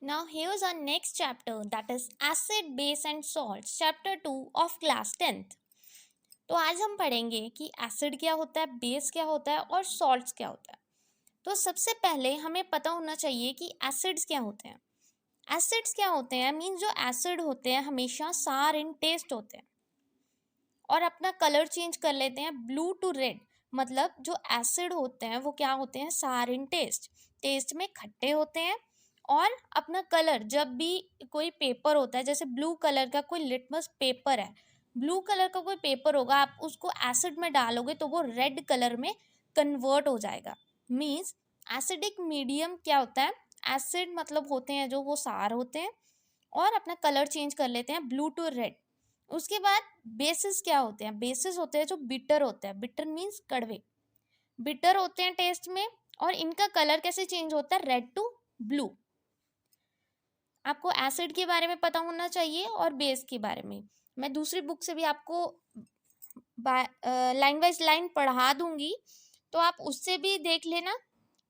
Now here's our next chapter, that is acid, base and salts, chapter 2 of class 10th. तो आज हम पढ़ेंगे कि एसिड क्या होता है, बेस क्या होता है और सॉल्ट्स क्या होता है। तो सबसे पहले हमें पता होना चाहिए कि एसिड्स क्या होते हैं। एसिड्स क्या होते हैं मीन्स जो एसिड होते हैं हमेशा सार इन टेस्ट होते हैं और अपना कलर चेंज कर लेते हैं ब्लू टू रेड। मतलब जो एसिड होते हैं वो क्या होते हैं, सार इन टेस्ट, टेस्ट में खट्टे होते हैं। और अपना कलर, जब भी कोई पेपर होता है, जैसे ब्लू कलर का कोई लिटमस पेपर है, ब्लू कलर का कोई पेपर होगा, आप उसको एसिड में डालोगे तो वो रेड कलर में कन्वर्ट हो जाएगा। मीन्स एसिडिक मीडियम क्या होता है, एसिड मतलब होते हैं जो वो सार होते हैं और अपना कलर चेंज कर लेते हैं ब्लू टू रेड। उसके बाद बेसिस क्या होते हैं, बेसिस होते हैं जो बिटर होते हैं, बिटर मीन्स कड़वे, बिटर होते हैं टेस्ट में और इनका कलर कैसे चेंज होता है, रेड टू ब्लू। आपको एसिड के बारे में पता होना चाहिए और बेस के बारे में। मैं दूसरी बुक से भी आपको लाइन वाइज लाइन पढ़ा दूंगी, तो आप उससे भी देख लेना।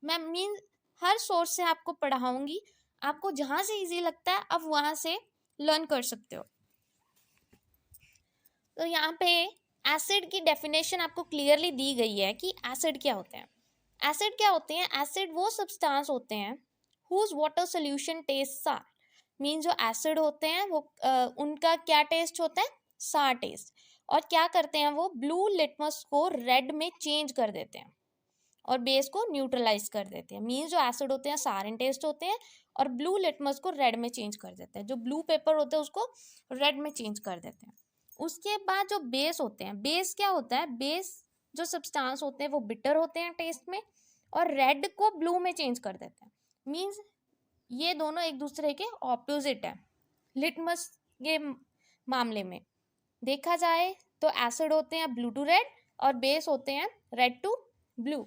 मैं मीन हर सोर्स से आपको पढ़ाऊंगी, आपको जहाँ से इजी लगता है आप वहाँ से लर्न कर सकते हो। तो यहाँ पे एसिड की डेफिनेशन आपको क्लियरली दी गई है कि एसिड क्या होते हैं। एसिड क्या होते हैं, एसिड वो सब्सटेंस होते हैं हुज वाटर सोल्यूशन टेस्ट सार। मीन जो एसिड होते हैं वो उनका क्या टेस्ट होता है, सार टेस्ट। और क्या करते हैं, वो ब्लू लिटमस को रेड में चेंज कर देते हैं और बेस को न्यूट्रलाइज कर देते हैं। मीन्स जो एसिड होते हैं सार इन टेस्ट होते हैं और ब्लू लिटमस को रेड में चेंज कर देते हैं, जो ब्लू पेपर होता है उसको रेड में चेंज कर देते हैं। उसके बाद जो बेस होते हैं, बेस क्या होता है, बेस जो सब्सटेंस होते हैं वो बिटर होते हैं टेस्ट में और रेड को ब्लू में चेंज कर देते हैं। मीन्स ये दोनों एक दूसरे के ऑपोजिट है। लिटमस के मामले में देखा जाए तो एसिड होते हैं ब्लू टू रेड और बेस होते हैं रेड टू ब्लू।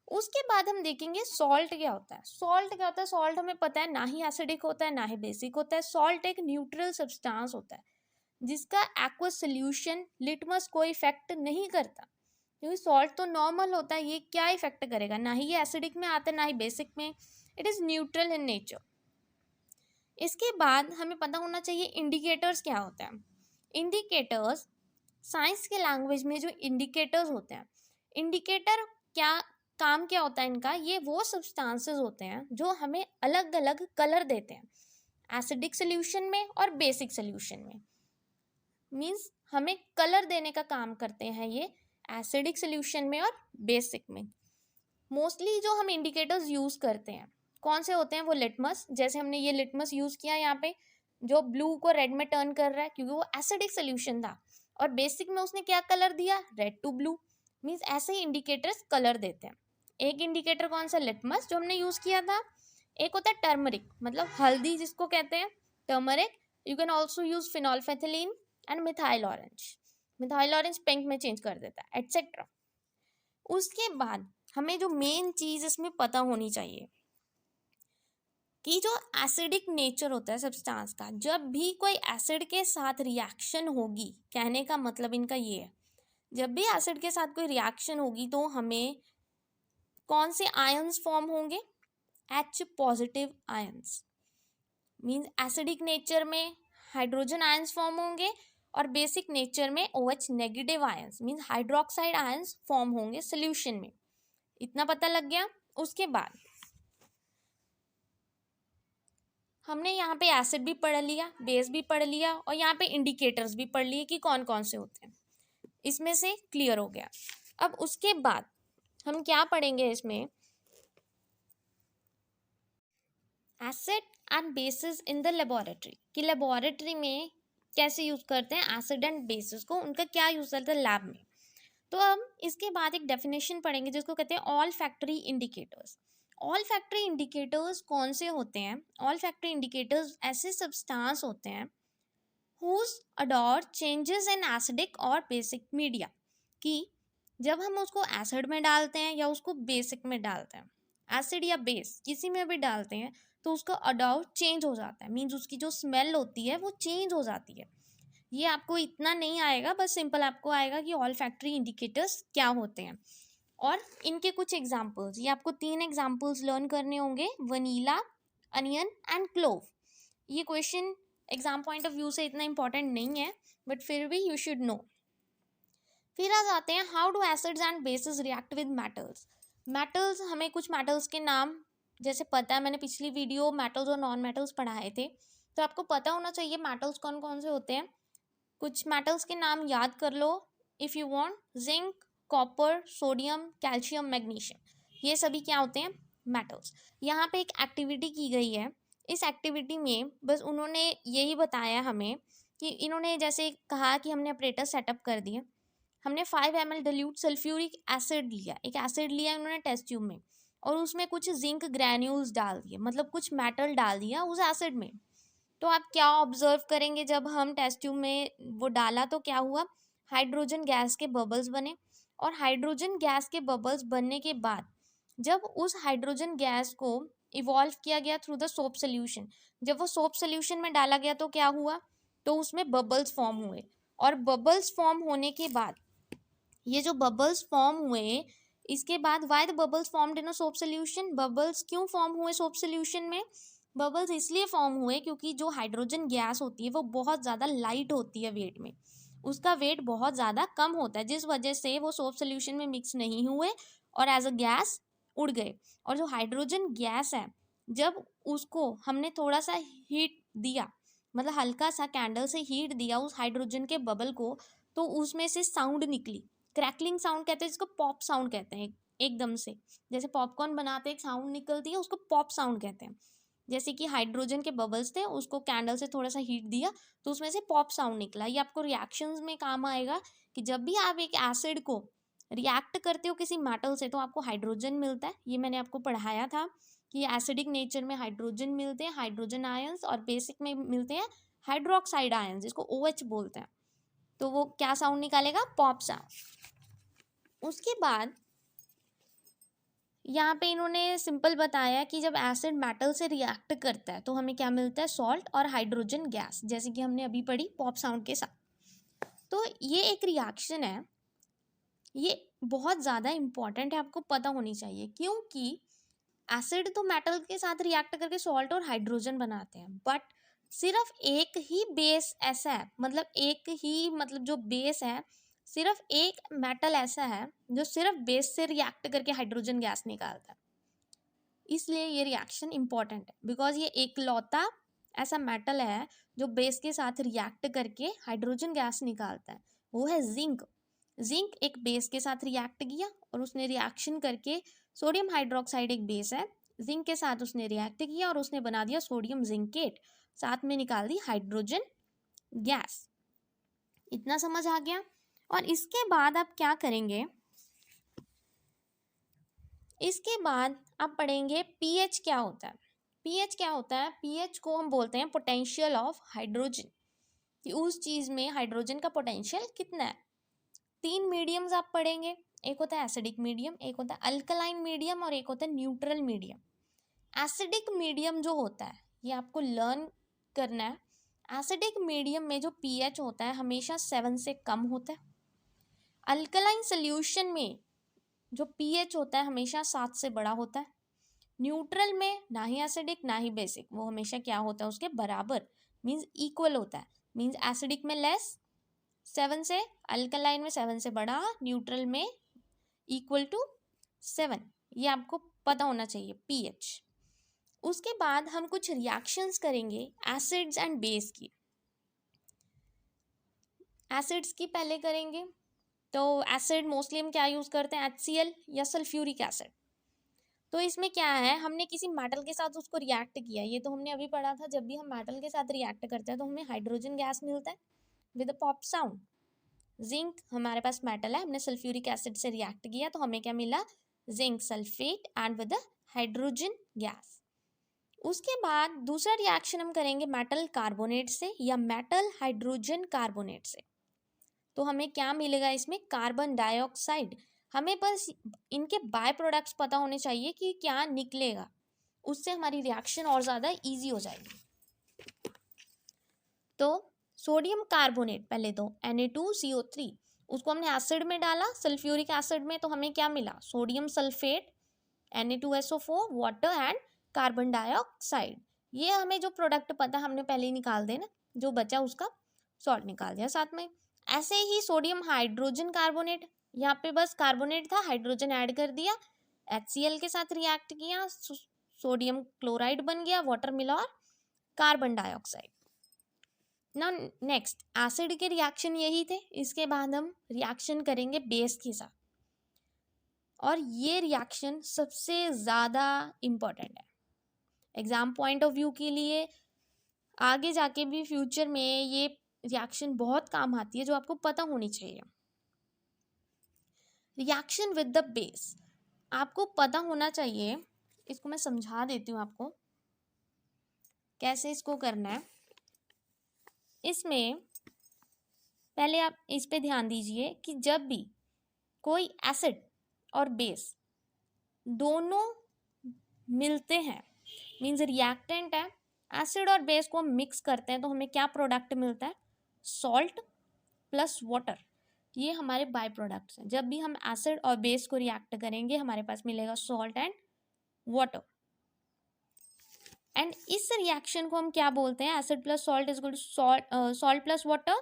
उसके बाद हम देखेंगे सॉल्ट क्या होता है। सॉल्ट क्या होता है, सॉल्ट हमें पता है ना ही एसिडिक होता है ना ही बेसिक होता है। सॉल्ट एक न्यूट्रल सब्सटेंस होता है जिसका एक्वस सोल्यूशन लिटमस कोई इफेक्ट नहीं करता, क्योंकि सॉल्ट तो नॉर्मल होता है, ये क्या इफेक्ट करेगा, ना ही ये एसिडिक में आता है ना ही बेसिक में, it is neutral in nature. इसके बाद हमें पता होना चाहिए इंडिकेटर्स क्या होता है। इंडिकेटर्स साइंस के लैंग्वेज में जो इंडिकेटर्स होते हैं, इंडिकेटर क्या काम क्या होता है इनका, ये वो सब्सटेंसेस होते हैं जो हमें अलग अलग कलर देते हैं एसिडिक सोल्यूशन में और बेसिक सोल्यूशन में। मीन्स हमें कलर देने का काम करते हैं ये एसिडिक सोल्यूशन में और बेसिक में। मोस्टली जो हम इंडिकेटर्स यूज़ करते हैं कौन से होते हैं, वो लिटमस, जैसे हमने ये लिटमस यूज़ किया यहाँ पे जो ब्लू को रेड में टर्न कर रहा है क्योंकि वो एसिडिक सोल्यूशन था, और बेसिक में उसने क्या कलर दिया, रेड टू ब्लू। मीन्स ऐसे ही इंडिकेटर्स कलर देते हैं। एक इंडिकेटर कौन सा, लिटमस जो हमने यूज़ किया था। एक होता है टर्मरिक, मतलब हल्दी जिसको कहते हैं turmeric. You can also use phenolphthalein and methyl orange. Methyl orange pink में चेंज कर देता है एटसेट्रा। उसके बाद हमें जो मेन चीज़ इसमें पता होनी चाहिए कि जो एसिडिक नेचर होता है सब्सटेंस का, जब भी कोई एसिड के साथ रिएक्शन होगी, कहने का मतलब इनका ये है, जब भी एसिड के साथ कोई रिएक्शन होगी तो हमें कौन से आयंस फॉर्म होंगे, H positive ions. Means acidic nature में हाइड्रोजन आयंस फॉर्म होंगे और बेसिक नेचर में OH negative ions means hydroxide ions form होंगे सोल्यूशन में। इतना पता लग गया। उसके बाद हमने यहाँ पे एसिड भी पढ़ लिया, बेस भी पढ़ लिया और यहाँ पे इंडिकेटर्स भी पढ़ लिए कि कौन कौन से होते हैं, इसमें से क्लियर हो गया। अब उसके बाद हम क्या पढ़ेंगे इसमें, acid and bases in the laboratory, कि लेबोरेटरी में कैसे यूज़ करते हैं एसिड एंड बेसिस को, उनका क्या यूज़ करते हैं लैब में। तो हम इसके बाद एक डेफिनेशन पढ़ेंगे जिसको कहते हैं all factory indicators. All factory indicators कौन से होते हैं, ऑल फैक्ट्री इंडिकेटर्स ऐसे सब्सटेंस होते हैं हुज अडॉट चेंजेस इन एसिडिक और बेसिक मीडिया, कि जब हम उसको एसिड में डालते हैं या उसको बेसिक में डालते हैं, एसिड या बेस किसी में भी डालते हैं तो उसका अडॉट चेंज हो जाता है। मीन्स उसकी जो स्मेल होती है वो चेंज हो जाती है। ये आपको इतना नहीं आएगा, बस सिंपल आपको आएगा कि ऑल फैक्ट्री इंडिकेटर्स क्या होते हैं और इनके कुछ एग्जांपल्स। ये आपको 3 एग्जांपल्स लर्न करने होंगे, वनीला, अनियन एंड क्लोव। ये question exam point of view से इतना इंपॉर्टेंट नहीं है, बट फिर भी यू शुड नो। फिर आ जाते हैं how do acids and bases react with metals. Metals, हमें कुछ मेटल्स के नाम जैसे पता है, मैंने पिछली वीडियो मेटल्स और नॉन मेटल्स पढ़ाए थे, तो आपको पता होना चाहिए मेटल्स कौन कौन से होते हैं। कुछ मेटल्स के नाम याद कर लो if you want. Zinc, copper, sodium, calcium, magnesium, ये सभी क्या होते हैं? मेटल्स। यहाँ पे एक एक्टिविटी की गई है, इस एक्टिविटी में बस उन्होंने यही बताया हमें कि इन्होंने जैसे कहा कि हमने अपरेटस सेटअप कर दिए, हमने 5 ml डिल्यूट सल्फ्यूरिक एसिड लिया, एक एसिड लिया इन्होंने टेस्ट ट्यूब में, और उसमें कुछ जिंक ग्रैन्यूल्स डाल दिए, मतलब कुछ मेटल डाल दिया उस एसिड में। तो आप क्या ऑब्जर्व करेंगे, जब हम टेस्ट ट्यूब में वो डाला तो क्या हुआ? हाइड्रोजन गैस के बबल्स बने, और हाइड्रोजन गैस के बबल्स बनने के बाद जब उस हाइड्रोजन गैस को इवॉल्व किया गया थ्रू द सोप सोल्यूशन, जब वो सोप सोल्यूशन में डाला गया तो क्या हुआ? तो उसमें बबल्स फॉर्म हुए, और बबल्स फॉर्म होने के बाद ये जो बबल्स फॉर्म हुए, इसके बाद why the bubbles formed in a soap solution, bubbles क्यों फॉर्म हुए सोप सोल्यूशन में? बबल्स इसलिए फॉर्म हुए क्योंकि जो हाइड्रोजन गैस होती है वो बहुत ज़्यादा लाइट होती है वेट में, उसका वेट बहुत ज़्यादा कम होता है, जिस वजह से वो सोप सोल्यूशन में मिक्स नहीं हुए और एज अ गैस उड़ गए। और जो हाइड्रोजन गैस है, जब उसको हमने थोड़ा सा हीट दिया, मतलब हल्का सा कैंडल से हीट दिया उस हाइड्रोजन के बबल को, तो उसमें से साउंड निकली, क्रैकलिंग साउंड कहते हैं जिसको, पॉप साउंड कहते हैं। एकदम से जैसे पॉपकॉर्न बनाते एक साउंड निकलती है, उसको पॉप साउंड कहते हैं। जैसे कि हाइड्रोजन के बबल्स थे, उसको कैंडल से थोड़ा सा हीट दिया तो उसमें से पॉप साउंड निकला। ये आपको रिएक्शंस में काम आएगा कि जब भी आप एक एसिड को रिएक्ट करते हो किसी मेटल से तो आपको हाइड्रोजन मिलता है। ये मैंने आपको पढ़ाया था कि एसिडिक नेचर में हाइड्रोजन मिलते हैं, हाइड्रोजन आयंस, और बेसिक में मिलते हैं हाइड्रोक्साइड आयंस, जिसको OH बोलते हैं। तो वो क्या साउंड निकालेगा? Pop sound. उसके बाद यहाँ पे इन्होंने सिंपल बताया कि जब एसिड मेटल से रिएक्ट करता है तो हमें क्या मिलता है? सॉल्ट और हाइड्रोजन गैस, जैसे कि हमने अभी पढ़ी पॉप साउंड के साथ। तो ये एक रिएक्शन है, ये बहुत ज़्यादा इंपॉर्टेंट है, आपको पता होनी चाहिए, क्योंकि एसिड तो मेटल के साथ रिएक्ट करके सॉल्ट और हाइड्रोजन बनाते हैं, बट सिर्फ एक ही बेस ऐसा है, मतलब एक ही, मतलब जो बेस है, सिर्फ एक मेटल ऐसा है जो सिर्फ बेस से रिएक्ट करके हाइड्रोजन गैस निकालता है। इसलिए ये रिएक्शन इंपॉर्टेंट है, बिकॉज ये एक लौता ऐसा मेटल है जो बेस के साथ रिएक्ट करके हाइड्रोजन गैस निकालता है, वो है जिंक। जिंक एक बेस के साथ रिएक्ट किया और उसने रिएक्शन करके, सोडियम हाइड्रोक्साइड एक बेस है, जिंक के साथ उसने रिएक्ट किया और उसने बना दिया सोडियम जिंकेट, साथ में निकाल दी हाइड्रोजन गैस। इतना समझ आ गया? और इसके बाद आप क्या करेंगे, इसके बाद आप पढ़ेंगे पीएच क्या होता है। पीएच क्या होता है? पीएच को हम बोलते हैं पोटेंशियल ऑफ हाइड्रोजन, कि उस चीज़ में हाइड्रोजन का पोटेंशियल कितना है। 3 मीडियम्स आप पढ़ेंगे, एक होता है एसिडिक मीडियम, एक होता है अल्कलाइन मीडियम, और एक होता है न्यूट्रल मीडियम। एसिडिक मीडियम जो होता है ये आपको लर्न करना है। एसिडिक मीडियम में जो पीएच होता है हमेशा 7 से कम होता है। अल्कलाइन सोल्यूशन में जो पीएच होता है हमेशा 7 से बड़ा होता है। न्यूट्रल में ना ही एसिडिक ना ही बेसिक, वो हमेशा क्या होता है? उसके बराबर, मीन्स इक्वल होता है। मीन्स एसिडिक में लेस 7 से, अल्कलाइन में 7 से बड़ा, न्यूट्रल में इक्वल टू 7। ये आपको पता होना चाहिए पीएच। उसके बाद हम कुछ रिएक्शंस करेंगे एसिड्स एंड बेस की। एसिड्स की पहले करेंगे, तो एसिड मोस्टली हम क्या यूज़ करते हैं? HCl या सल्फ्यूरिक एसिड। तो इसमें क्या है, हमने किसी मेटल के साथ उसको रिएक्ट किया, ये तो हमने अभी पढ़ा था, जब भी हम मेटल के साथ रिएक्ट करते हैं तो हमें हाइड्रोजन गैस मिलता है with a pop sound. Zinc हमारे पास मेटल है, हमने सल्फ्यूरिक एसिड से रिएक्ट किया तो हमें क्या मिला? Zinc sulphate and with hydrogen gas. उसके बाद दूसरा रिएक्शन हम करेंगे मेटल कार्बोनेट से या मेटल हाइड्रोजन कार्बोनेट से। तो हमें क्या मिलेगा इसमें? Carbon dioxide. हमें बस इनके बाय प्रोडक्ट्स पता होने चाहिए कि क्या निकलेगा, उससे हमारी रिएक्शन और ज़्यादा इजी हो जाएगी। तो सोडियम कार्बोनेट, पहले तो Na2CO3, उसको हमने एसिड में डाला, सल्फ्यूरिक एसिड में, तो हमें क्या मिला? Sodium sulphate, Na2SO4, water and carbon dioxide. ये हमें जो प्रोडक्ट पता हमने पहले ही निकाल देना, जो बचा उसका सॉल्ट निकाल दिया साथ में। ऐसे ही सोडियम हाइड्रोजन कार्बोनेट, यहाँ पे बस कार्बोनेट था, हाइड्रोजन ऐड कर दिया, HCl के साथ रिएक्ट किया, सोडियम क्लोराइड बन गया, वाटर मिला और कार्बन डाइऑक्साइड। ना नेक्स्ट एसिड के रिएक्शन यही थे। इसके बाद हम रिएक्शन करेंगे बेस के साथ, और ये रिएक्शन सबसे ज़्यादा इम्पोर्टेंट है एग्जाम पॉइंट ऑफ व्यू के लिए। आगे जाके भी फ्यूचर में ये रिएक्शन बहुत काम आती है, जो आपको पता होनी चाहिए। रिएक्शन विद द बेस आपको पता होना चाहिए। इसको मैं समझा देती हूँ आपको कैसे इसको करना है। इसमें पहले आप इस पे ध्यान दीजिए कि जब भी कोई एसिड और बेस दोनों मिलते हैं, मीन्स रिएक्टेंट है, एसिड और बेस को हम मिक्स करते हैं तो हमें क्या प्रोडक्ट मिलता है, सॉल्ट प्लस वाटर। ये हमारे बाय प्रोडक्ट्स हैं। जब भी हम एसिड और बेस को रिएक्ट करेंगे हमारे पास मिलेगा सॉल्ट एंड वाटर। एंड इस रिएक्शन को हम क्या बोलते हैं, acid plus salt is equal to salt plus water,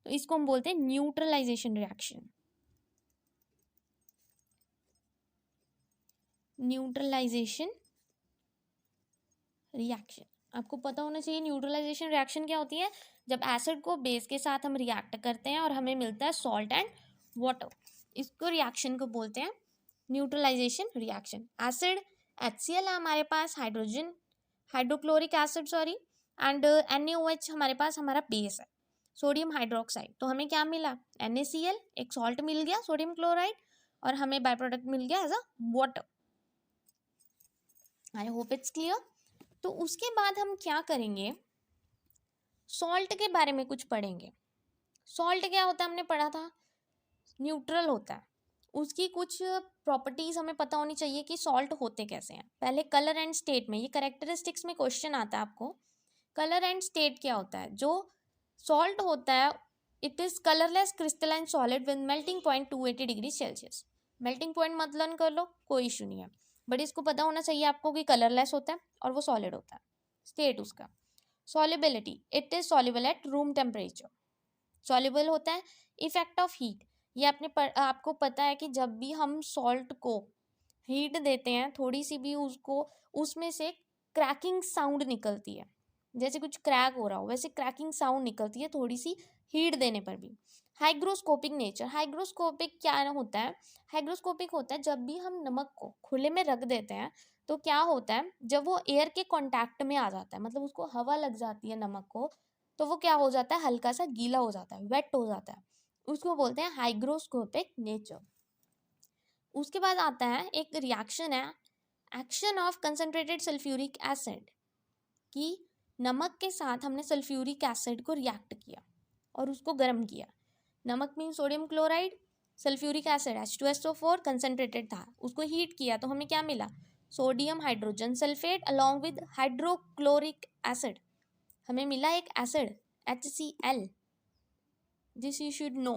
तो इसको हम बोलते हैं न्यूट्रलाइजेशन रिएक्शन। न्यूट्रलाइजेशन रिएक्शन आपको पता होना चाहिए। न्यूट्रलाइजेशन रिएक्शन क्या होती है, जब एसिड को बेस के साथ हम रिएक्ट करते हैं और हमें मिलता है सॉल्ट एंड वाटर, इसको रिएक्शन को बोलते हैं न्यूट्रलाइजेशन रिएक्शन। एसिड HCl है हमारे पास, hydrogen hydrochloric acid sorry, and NaOH हमारे पास हमारा बेस है, सोडियम हाइड्रोक्साइड। तो हमें क्या मिला, NaCl, एक सॉल्ट मिल गया सोडियम क्लोराइड, और हमें बाय प्रोडक्ट मिल गया as a water. I hope it's clear. तो उसके बाद हम क्या करेंगे, सॉल्ट के बारे में कुछ पढ़ेंगे। सॉल्ट क्या होता है हमने पढ़ा था, न्यूट्रल होता है। उसकी कुछ प्रॉपर्टीज हमें पता होनी चाहिए कि सॉल्ट होते कैसे हैं। पहले कलर एंड स्टेट में, ये कैरेक्टरिस्टिक्स में क्वेश्चन आता है आपको। कलर एंड स्टेट क्या होता है, जो सॉल्ट होता है it is colourless crystalline solid with melting point 280 degree Celsius. Melting point मत लर्न कर लो, कोई इशू नहीं है, बट इसको पता होना चाहिए आपको कि कलरलेस होता है और वो सॉलिड होता है। स्टेट उसका, solubility it is soluble at room temperature, soluble होता है। इफेक्ट ऑफ हीट, ये आपको पता है कि जब भी हम सॉल्ट को हीट देते हैं थोड़ी सी भी, उसको उसमें से क्रैकिंग साउंड निकलती है, जैसे कुछ क्रैक हो रहा हो वैसे क्रैकिंग साउंड निकलती है थोड़ी सी हीट देने पर भी। हाइग्रोस्कोपिक नेचर, हाइग्रोस्कोपिक क्या होता है, हाइग्रोस्कोपिक होता है जब भी हम नमक को खुले में रख देते हैं तो क्या होता है, जब वो एयर के कांटेक्ट में आ जाता है, मतलब उसको हवा लग जाती है नमक को, तो वो क्या हो जाता है, हल्का सा गीला हो जाता है, वेट हो जाता है, उसको बोलते हैं हाइग्रोस्कोपिक नेचर। उसके बाद आता है एक रिएक्शन है, action of concentrated sulphuric acid, कि नमक के साथ हमने सल्फ्यूरिक एसिड को रिएक्ट किया और उसको गर्म किया। नमक mean sodium chloride, sulphuric acid H2SO4 concentrated था, उसको हीट किया तो हमें क्या मिला, sodium hydrogen sulphate along with hydrochloric acid, हमें मिला एक acid HCl। This you should know.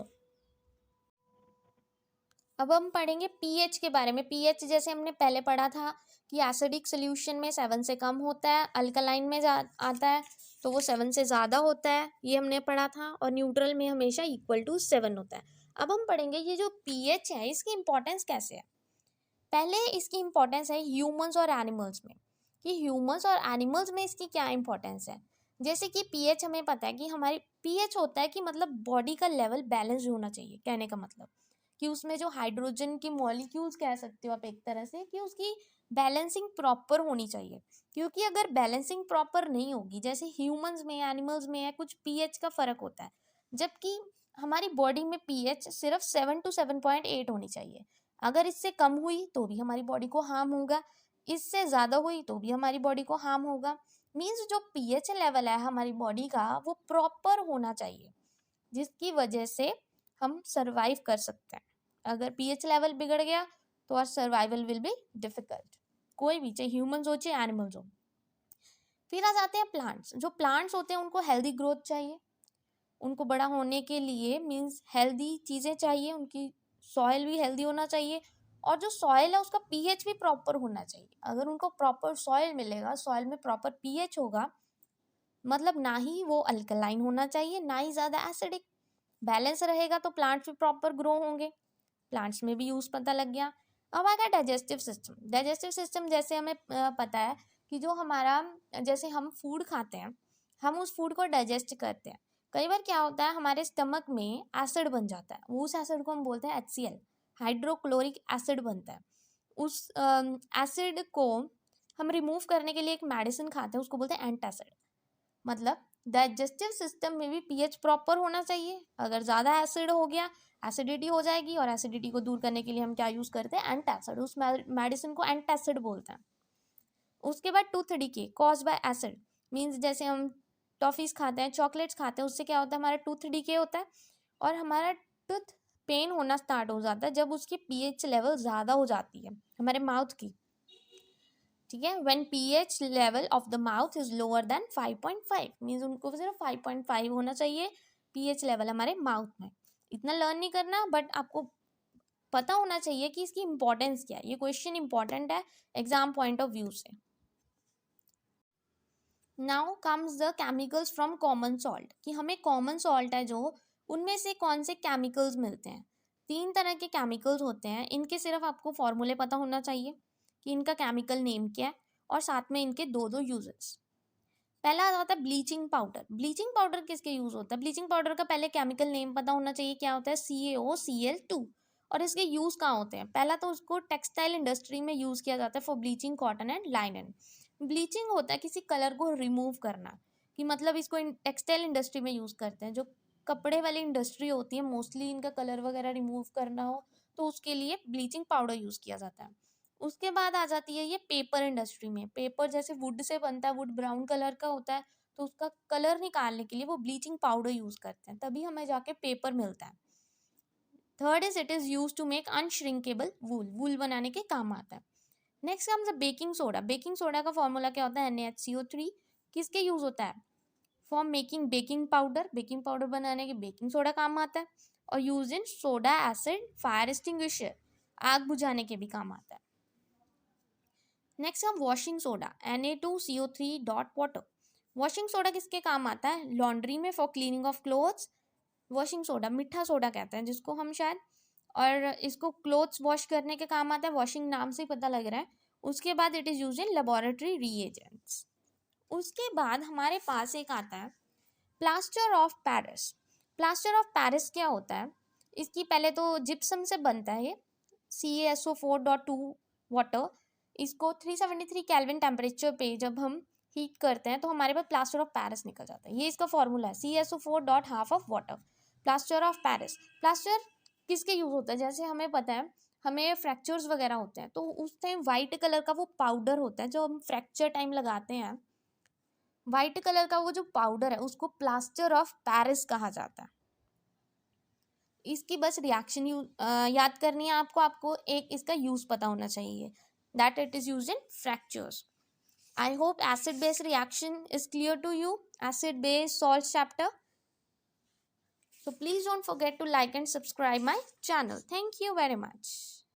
अब हम पढ़ेंगे पीएच के बारे में। पीएच जैसे हमने पहले पढ़ा था कि एसिडिक सोल्यूशन में 7 से कम होता है, अल्कलाइन में आता है तो वो 7 से ज़्यादा होता है, ये हमने पढ़ा था, और न्यूट्रल में हमेशा इक्वल टू 7 होता है। अब हम पढ़ेंगे ये जो पीएच है इसकी इंपॉर्टेंस कैसे है। पहले इसकी इंपॉर्टेंस है ह्यूमंस और एनिमल्स में, कि ह्यूमंस और एनिमल्स में इसकी क्या इंपॉर्टेंस है। जैसे कि पीएच हमें पता है कि हमारी पीएच होता है कि मतलब बॉडी का लेवल बैलेंस होना चाहिए, कहने का मतलब कि उसमें जो हाइड्रोजन की मॉलिक्यूल्स कह सकते हो आप एक तरह से, कि उसकी बैलेंसिंग प्रॉपर होनी चाहिए। क्योंकि अगर बैलेंसिंग प्रॉपर नहीं होगी, जैसे ह्यूमंस में एनिमल्स में है कुछ पीएच का फ़र्क होता है, जबकि हमारी बॉडी में पीएच सिर्फ 7 to 7.8 होनी चाहिए। अगर इससे कम हुई तो भी हमारी बॉडी को हार्म होगा, इससे ज़्यादा हुई तो भी हमारी बॉडी को हार्म होगा। मीन्स जो पीएच लेवल है हमारी बॉडी का वो प्रॉपर होना चाहिए, जिसकी वजह से हम सर्वाइव कर सकते हैं। अगर पीएच लेवल बिगड़ गया तो our survival will be difficult, कोई भी, चाहे ह्यूमंस हो चाहे एनिमल्स हो। फिर आ जाते हैं प्लांट्स। जो प्लांट्स होते हैं उनको हेल्दी ग्रोथ चाहिए, उनको बड़ा होने के लिए मीन्स हेल्दी चीज़ें चाहिए, उनकी सॉइल भी हेल्दी होना चाहिए, और जो सॉइल है उसका पीएच भी प्रॉपर होना चाहिए। अगर उनको प्रॉपर सॉइल मिलेगा, सॉइल में प्रॉपर पीएच होगा, मतलब ना ही वो अल्कलाइन होना चाहिए ना ही ज़्यादा एसिडिक, बैलेंस रहेगा तो प्लांट्स भी प्रॉपर ग्रो होंगे। प्लांट्स में भी यूज़ पता लग गया। अब आ गया डाइजेस्टिव सिस्टम। डाइजेस्टिव सिस्टम जैसे हमें पता है कि जो हमारा, जैसे हम फूड खाते हैं, हम उस फूड को डाइजेस्ट करते हैं। कई बार क्या होता है, हमारे स्टमक में एसिड बन जाता है, उस एसिड को हम बोलते हैं HCl, हाइड्रोक्लोरिक एसिड बनता है। उस एसिड को हम रिमूव करने के लिए एक मेडिसिन खाते हैं, उसको बोलते हैं एंटासिड। मतलब डाइजेस्टिव सिस्टम में भी पीएच प्रॉपर होना चाहिए। अगर ज़्यादा एसिड हो गया, एसिडिटी हो जाएगी, और एसिडिटी को दूर करने के लिए हम क्या यूज़ करते हैं, एंटासिड। उस मेडिसिन को एंटासिड बोलते हैं। उसके बाद tooth decay cause by acid, means जैसे हम टॉफीज खाते हैं, चॉकलेट्स खाते हैं, उससे क्या होता है, हमारा टूथ डिके होता है और हमारा टूथ पेन होना स्टार्ट हो जाता है जब उसकी पीएच लेवल ज़्यादा हो जाती है हमारे माउथ की। ठीक है, when pH level of the mouth is lower than 5.5, means उनको सिर्फ 5.5 होना चाहिए पीएच लेवल हमारे माउथ में। इतना लर्न नहीं करना, बट आपको पता होना चाहिए कि इसकी इंपॉर्टेंस क्या है। ये क्वेश्चन इंपॉर्टेंट है एग्जाम पॉइंट ऑफ व्यू से। Now comes the chemicals from common salt, कि हमें कॉमन सॉल्ट है जो, उनमें से कौन से केमिकल्स मिलते हैं। 3 तरह के केमिकल्स होते हैं, इनके सिर्फ आपको फॉर्मूले पता होना चाहिए कि इनका केमिकल नेम क्या है, और साथ में इनके दो यूजेस। पहला आता होता है ब्लीचिंग पाउडर। ब्लीचिंग पाउडर किसके यूज होता है, ब्लीचिंग पाउडर का पहले केमिकल नेम पता होना चाहिए, क्या होता है, CaOCl2। और इसके यूज कहाँ होते हैं, पहला तो उसको टेक्सटाइल इंडस्ट्री में यूज किया जाता है for bleaching cotton and लाइनन। Bleaching होता है किसी कलर को रिमूव करना, कि मतलब इसको टेक्सटाइल इंडस्ट्री में यूज करते हैं। जो कपड़े वाली इंडस्ट्री होती है, मोस्टली इनका कलर वगैरह रिमूव करना हो तो उसके लिए ब्लीचिंग पाउडर यूज किया जाता है। उसके बाद आ जाती है ये पेपर इंडस्ट्री में। पेपर जैसे वुड से बनता है, वुड ब्राउन कलर का होता है, तो उसका कलर निकालने के लिए वो ब्लीचिंग पाउडर यूज करते हैं, तभी हमें जाके पेपर मिलता है। Third is it is use to make unshrinkable wool, wool बनाने के काम आता है। Next comes the baking soda. Baking soda का फॉर्मूला क्या होता है, NaHCO3। किसके यूज होता है, for making baking powder. Baking powder बनाने के बेकिंग सोडा काम आता है। और use in soda acid fire extinguisher, आग बुझाने के भी काम आता है। नेक्स्ट हम washing soda, Na2CO3 dot water. Washing soda किसके काम आता है, लॉन्ड्री में for cleaning of clothes. Washing soda मीठा सोडा कहते हैं जिसको हम शायद, और इसको क्लोथ्स वॉश करने के काम आता है, वॉशिंग नाम से ही पता लग रहा है। उसके बाद it is use in laboratory reagents. उसके बाद हमारे पास एक आता है plaster of Paris. Plaster of Paris क्या होता है, इसकी पहले तो जिप्सम से बनता है ये, CaSO4.2 वाटर। इसको 373 केल्विन टेम्परेचर पे जब हम हीट करते हैं तो हमारे पास प्लास्टर ऑफ पेरिस निकल जाता है। ये इसका फॉर्मूला है, CaSO4.half of water, plaster of Paris. Plaster किसके यूज होता है, जैसे हमें पता है हमें फ्रैक्चर्स वगैरह होते हैं तो उस टाइम वाइट कलर का वो पाउडर होता है जो हम फ्रैक्चर टाइम लगाते हैं, वाइट कलर का वो जो पाउडर है उसको प्लास्टर ऑफ पेरिस कहा जाता है। इसकी बस रिएक्शन याद करनी है आपको, आपको एक इसका यूज पता होना चाहिए, that it is use in fractures. I hope acid base reaction is clear to you, acid base salt chapter. So please don't forget to like and subscribe my channel. Thank you very much.